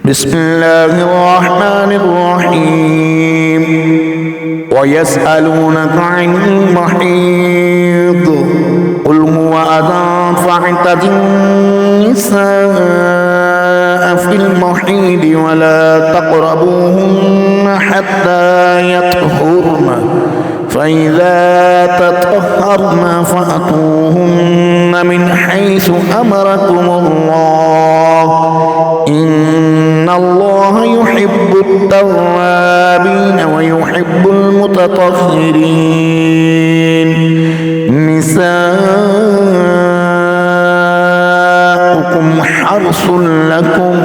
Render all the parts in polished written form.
بسم الله الرحمن الرحيم ويسألونك عن المحيض قل هو أذى فاعتزلوا النساء في المحيض ولا تقربوهن حتى يطهرن فإذا تطهرن فأتوهن من حيث أمركم الله إن الله يحب التوابين ويحب المتطهرين نساؤكم حرث لكم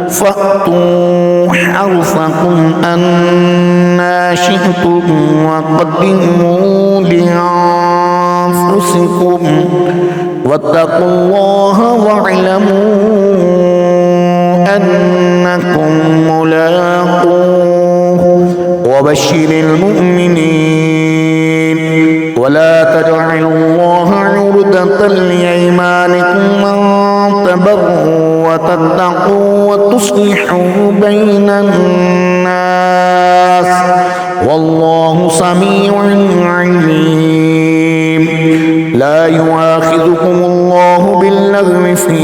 فأتوا حرثكم أنى شئتم وقدموا لأنفسكم واتقوا الله واعلموا أنكم ملاقوه وبشر المؤمنين ولا تجعلوا الله عرضة لأيمانكم أن تبروا وتتقوا وتصلحوا بين الناس والله سميع عليم لا يؤاخذكم الله باللغو في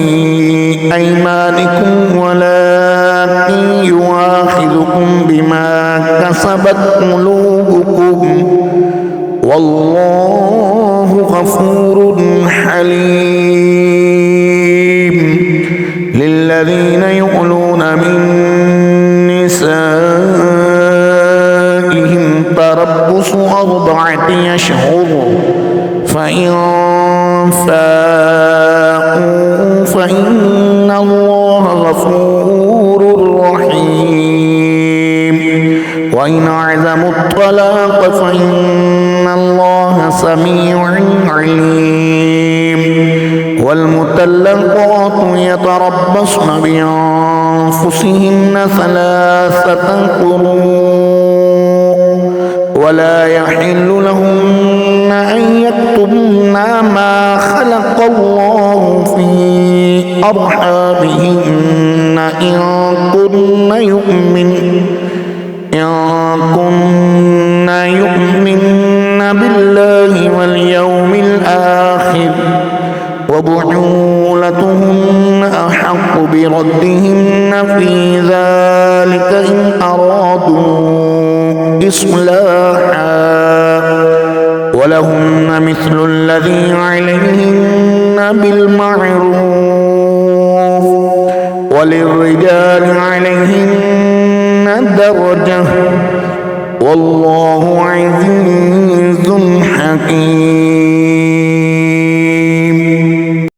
أيمانكم ولكن يؤاخذكم بما كسبت قلوبكم والله غفور حليم للذين يؤلون من نسائهم تربص 4 أشهر فإن فاءوا فإن الله غفور رحيم وإن عزموا الطلاق فإن الله سميع عليم والمطلقات يتربصن بأنفسهن 3 قروء ولا يحل لهن أن يكتمن ما خلق الله في أرحامهن إن كن يؤمن بالله واليوم الآخر وبعولتهن أحق بردهن في ذلك إن أرادوا إصلاحا ولهن مثل الذي عليهن بالمعروف وللرجال عليهن درجة والله عزيز حكيم.